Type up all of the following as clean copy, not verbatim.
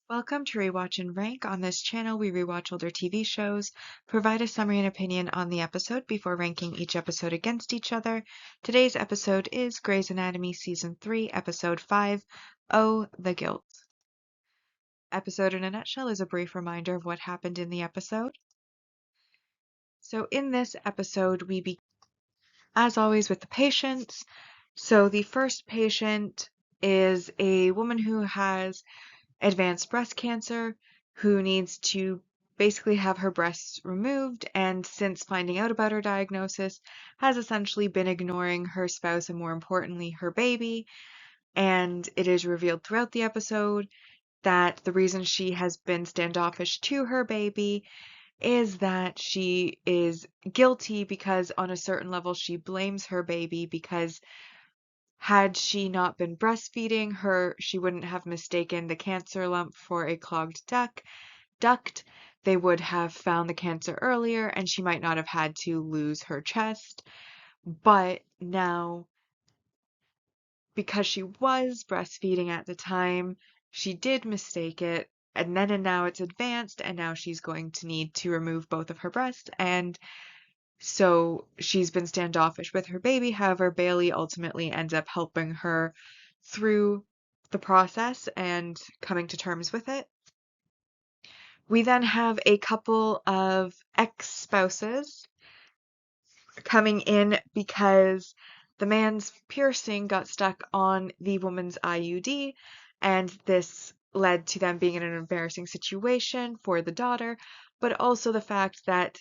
Welcome to Rewatch and Rank. On this channel, we rewatch older TV shows, provide a summary and opinion on the episode before ranking each episode against each other. Today's episode is Grey's Anatomy Season 3, Episode 5, Oh, the Guilt. Episode in a nutshell is a brief reminder of what happened in the episode. So in this episode, we begin, as always, with the patients. So the first patient is a woman who has advanced breast cancer who needs to basically have her breasts removed, and since finding out about her diagnosis, has essentially been ignoring her spouse and more importantly her baby. And it is revealed throughout the episode that the reason she has been standoffish to her baby is that she is guilty because on a certain level she blames her baby because had she not been breastfeeding her, she wouldn't have mistaken the cancer lump for a clogged duct. They would have found the cancer earlier, and she might not have had to lose her chest. But now, because she was breastfeeding at the time, she did mistake it, and now it's advanced, and now she's going to need to remove both of her breasts, and so she's been standoffish with her baby. However, Bailey ultimately ends up helping her through the process and coming to terms with it. We then have a couple of ex-spouses coming in because the man's piercing got stuck on the woman's IUD, and this led to them being in an embarrassing situation for the daughter, but also the fact that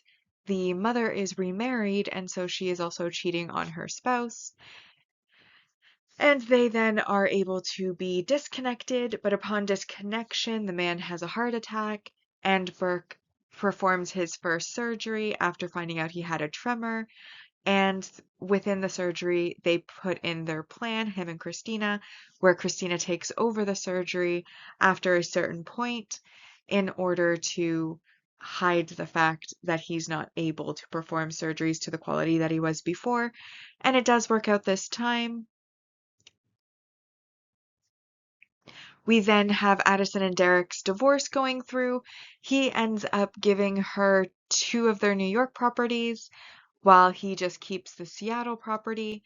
the mother is remarried, and so she is also cheating on her spouse. And they then are able to be disconnected, but upon disconnection, the man has a heart attack, and Burke performs his first surgery after finding out he had a tremor. And within the surgery, they put in their plan, him and Christina, where Christina takes over the surgery after a certain point in order to hide the fact that he's not able to perform surgeries to the quality that he was before. And it does work out this time. We then have Addison and Derek's divorce going through. He ends up giving her two of their New York properties while he just keeps the Seattle property.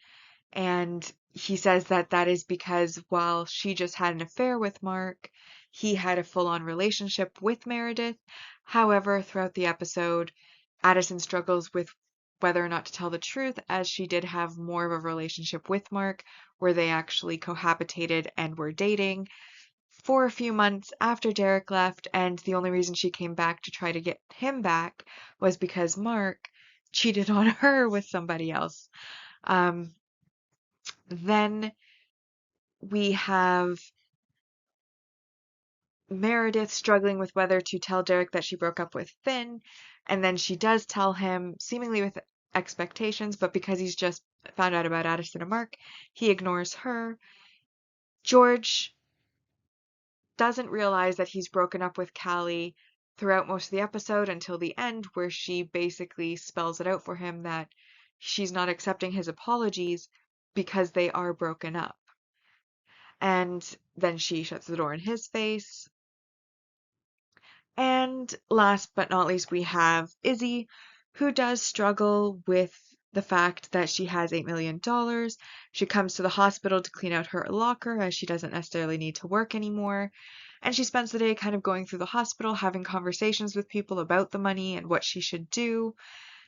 And he says that that is because while she just had an affair with Mark, he had a full-on relationship with Meredith. However, throughout the episode, Addison struggles with whether or not to tell the truth, as she did have more of a relationship with Mark, where they actually cohabitated and were dating for a few months after Derek left, and the only reason she came back to try to get him back was because Mark cheated on her with somebody else. Um, then we have Meredith struggling with whether to tell Derek that she broke up with Finn, and then she does tell him, seemingly with expectations, but because he's just found out about Addison and Mark, he ignores her. George doesn't realize that he's broken up with Callie throughout most of the episode until the end, where she basically spells it out for him that she's not accepting his apologies because they are broken up. And then she shuts the door in his face. And last but not least, we have Izzy, who does struggle with the fact that she has $8 million. She comes to the hospital to clean out her locker as she doesn't necessarily need to work anymore. And she spends the day kind of going through the hospital, having conversations with people about the money and what she should do.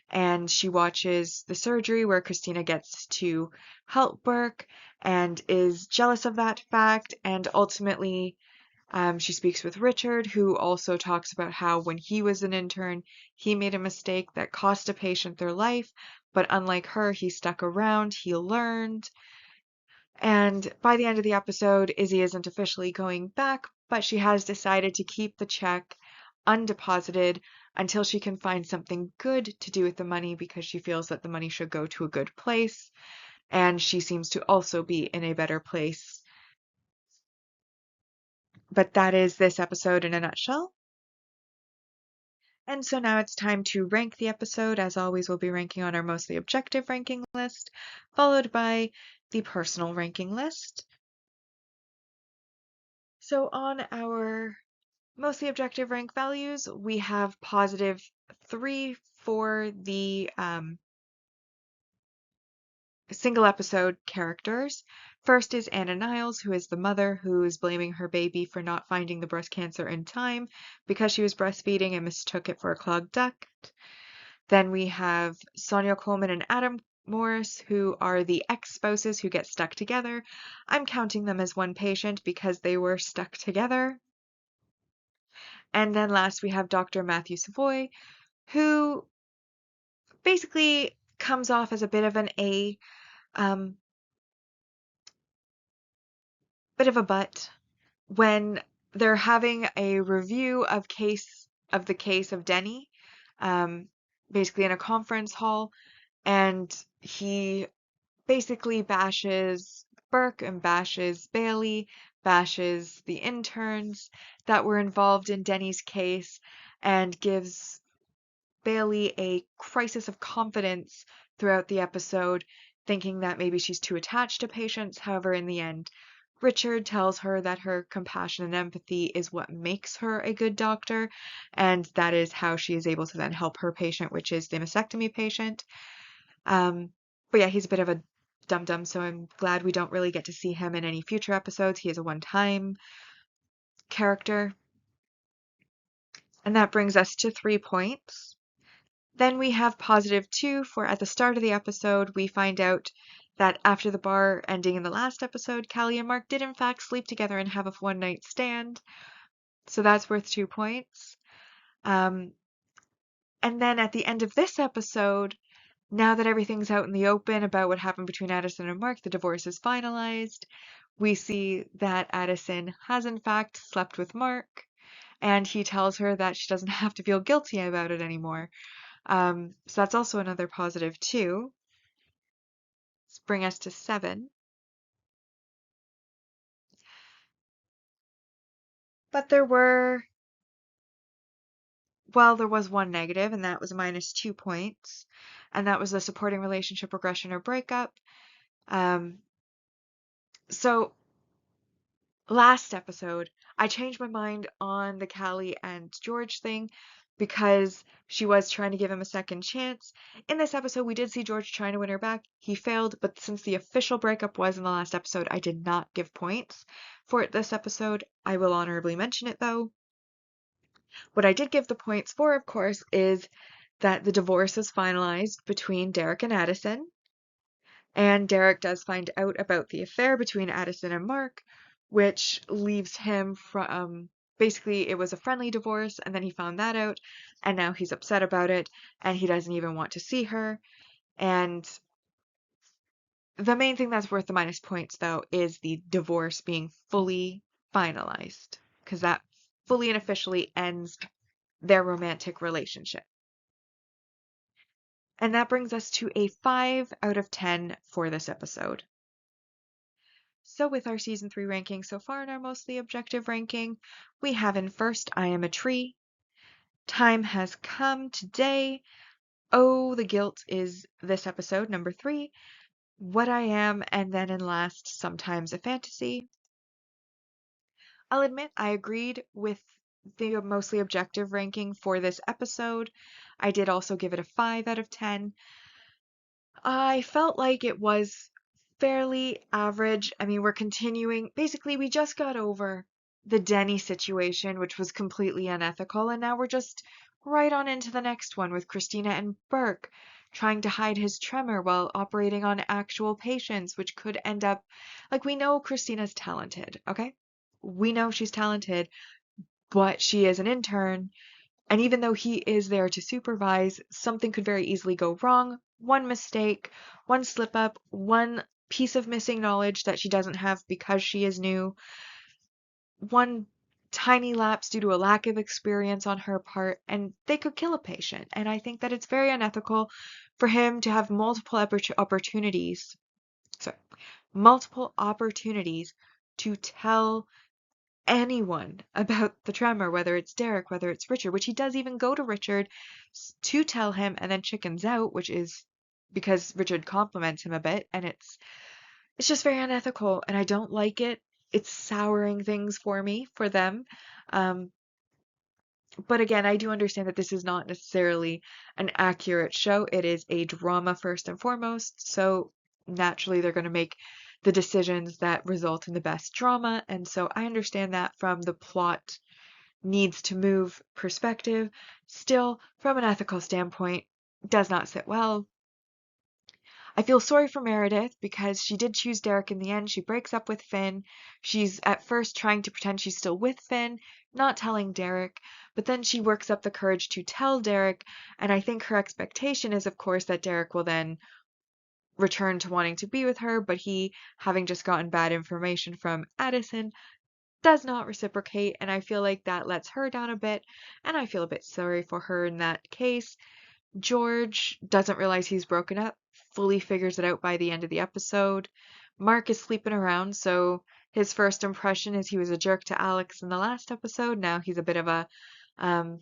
And she watches the surgery where Christina gets to help Burke and is jealous of that fact. And ultimately, she speaks with Richard, who also talks about how when he was an intern, he made a mistake that cost a patient their life, but unlike her, he stuck around, he learned. And by the end of the episode, Izzy isn't officially going back, but she has decided to keep the check undeposited until she can find something good to do with the money because she feels that the money should go to a good place. And she seems to also be in a better place. But that is this episode in a nutshell. And so now it's time to rank the episode. As always, we'll be ranking on our mostly objective ranking list, followed by the personal ranking list. So on our Mostly objective rank values, we have +3 for the single episode characters. First is Anna Niles, who is the mother who is blaming her baby for not finding the breast cancer in time because she was breastfeeding and mistook it for a clogged duct. Then we have Sonia Coleman and Adam Morris, who are the ex-spouses who get stuck together. I'm counting them as one patient because they were stuck together. And then last we have Dr. Matthew Savoy, who basically comes off as a bit of an um, bit of a butt when they're having a review of the case of Denny, um, basically in a conference hall, and he basically bashes Burke and bashes Bailey, bashes the interns that were involved in Denny's case, and gives Bailey a crisis of confidence throughout the episode, thinking that maybe she's too attached to patients. However, in the end, Richard tells her that her compassion and empathy is what makes her a good doctor, and that is how she is able to then help her patient, which is the mastectomy patient. Um, but yeah, he's a bit of a dum-dum, so I'm glad we don't really get to see him in any future episodes. He is a one-time character. And that brings us to 3 points. Then we have +2 for at the start of the episode, we find out that after the bar ending in the last episode, Callie and Mark did in fact sleep together and have a one-night stand. So that's worth 2 points. Um, and then at the end of this episode, now that everything's out in the open about what happened between Addison and Mark, the divorce is finalized. We see that Addison has in fact slept with Mark, and he tells her that she doesn't have to feel guilty about it anymore. So that's also another +2. Let's bring us to 7. But there was one negative, and that was -2 points, and that was the supporting relationship regression or breakup. Um, so last episode, I changed my mind on the Callie and George thing because she was trying to give him a second chance. In this episode, we did see George trying to win her back. He failed, but since the official breakup was in the last episode, I did not give points for it this episode. I will honorably mention it though. What I did give the points for, of course, is that the divorce is finalized between Derek and Addison, and Derek does find out about the affair between Addison and Mark, which leaves him from basically it was a friendly divorce, and then he found that out, and now he's upset about it, and he doesn't even want to see her. And the main thing that's worth the minus points, though, is the divorce being fully finalized, because that fully and officially ends their romantic relationship. And that brings us to a 5 out of 10 for this episode. So with our season 3 ranking so far in our mostly objective ranking, we have in first I Am a Tree, Time Has Come Today, Oh the Guilt is this episode, number 3, What I Am, and then in last, Sometimes a Fantasy. I'll admit I agreed with the mostly objective ranking for this episode. I did also give it a 5 out of 10. I felt like it was fairly average. I mean, we're continuing. Basically, we just got over the Denny situation, which was completely unethical, and now we're just right on into the next one with Christina and Burke trying to hide his tremor while operating on actual patients, which could end up like we know Christina's talented, okay? We know she's talented, but she is an intern. And even though he is there to supervise, something could very easily go wrong. One mistake, one slip up, one piece of missing knowledge that she doesn't have because she is new, one tiny lapse due to a lack of experience on her part, and they could kill a patient. And I think that it's very unethical for him to have multiple opportunities to tell anyone about the tremor, whether it's Derek, whether it's Richard, which he does even go to Richard to tell him and then chickens out, which is because Richard compliments him a bit, and it's just very unethical, and I don't like it. It's souring things for me, for them. Um, But again, I do understand that this is not necessarily an accurate show. It is a drama first and foremost, so naturally they're going to make the decisions that result in the best drama. And so I understand that from the plot needs to move perspective. Still, from an ethical standpoint, does not sit well. I feel sorry for Meredith because she did choose Derek in the end. She breaks up with Finn. She's at first trying to pretend she's still with Finn, not telling Derek, but then she works up the courage to tell Derek, and I think her expectation is, of course, that Derek will then return to wanting to be with her, but he, having just gotten bad information from Addison, does not reciprocate, and I feel like that lets her down a bit, and I feel a bit sorry for her in that case. George doesn't realize he's broken up, fully figures it out by the end of the episode. Mark is sleeping around, so his first impression is he was a jerk to Alex in the last episode. Now he's a bit of a, um,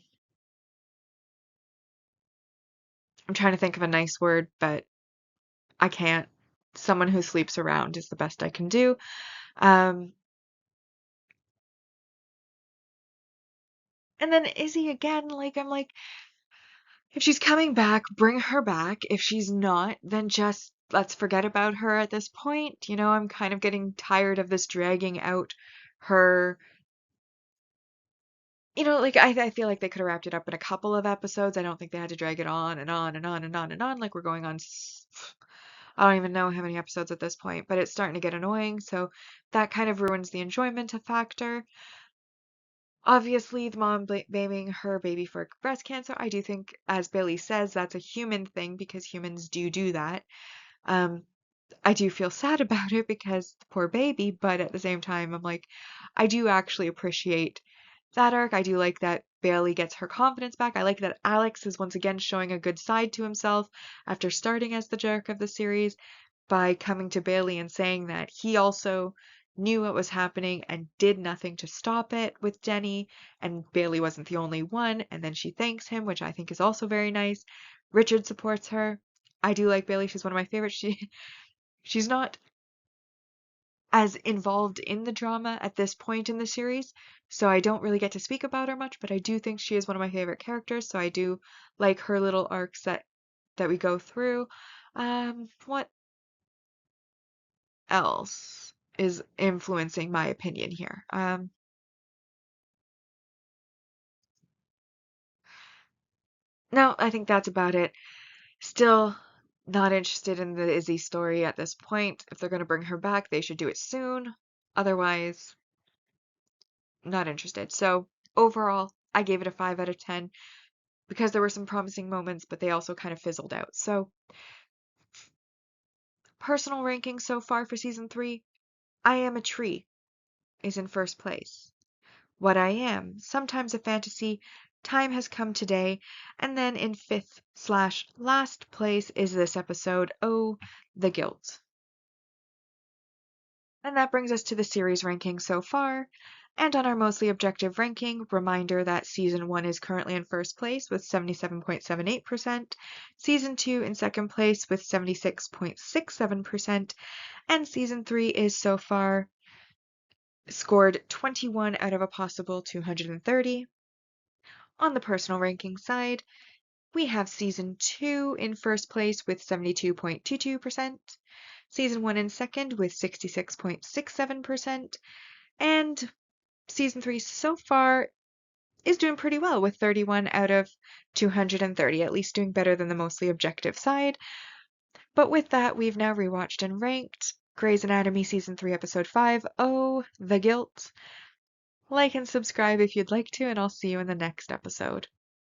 I'm trying to think of a nice word, but I can't. Someone who sleeps around is the best I can do. Um, and then Izzy again, like, I'm like, if she's coming back, bring her back. If she's not, then just let's forget about her at this point. You know, I'm kind of getting tired of this dragging out her. Like I feel like they could have wrapped it up in a couple of episodes. I don't think they had to drag it on and on and on and on and on. Like we're going on, I don't even know how many episodes at this point, but it's starting to get annoying. So that kind of ruins the enjoyment factor. Obviously, the mom blaming her baby for breast cancer. I do think, as Billy says, that's a human thing because humans do that. Um, I do feel sad about it because the poor baby, but at the same time, I'm like, I do actually appreciate that arc. I do like that Bailey gets her confidence back. I like that Alex is once again showing a good side to himself after starting as the jerk of the series by coming to Bailey and saying that he also knew what was happening and did nothing to stop it with Jenny, and Bailey wasn't the only one, and then she thanks him, which I think is also very nice. Richard supports her. I do like Bailey. She's one of my favorites. She's not as involved in the drama at this point in the series, so I don't really get to speak about her much, but I do think she is one of my favorite characters, so I do like her little arcs that we go through. What else is influencing my opinion here? No, I think that's about it. Still not interested in the Izzy story at this point. If they're going to bring her back, they should do it soon. Otherwise, not interested. So overall, I gave it a 5 out of 10 because there were some promising moments, but they also kind of fizzled out. So personal ranking so far for season 3, I Am a Tree is in first place. What I Am, Sometimes a Fantasy, Time Has Come Today, and then in fifth slash last place is this episode, Oh, the Guilt. And that brings us to the series ranking so far. And on our mostly objective ranking, reminder that season 1 is currently in first place with 77.78%, season 2 in second place with 76.67%, and season 3 is so far scored 21 out of a possible 230. On the personal ranking side, we have season 2 in first place with 72.22%, season 1 in second with 66.67%, and season 3 so far is doing pretty well with 31 out of 230, at least doing better than the mostly objective side. But with that, we've now rewatched and ranked Grey's Anatomy season 3 episode 5, Oh, the Guilt. Like and subscribe if you'd like to, and I'll see you in the next episode.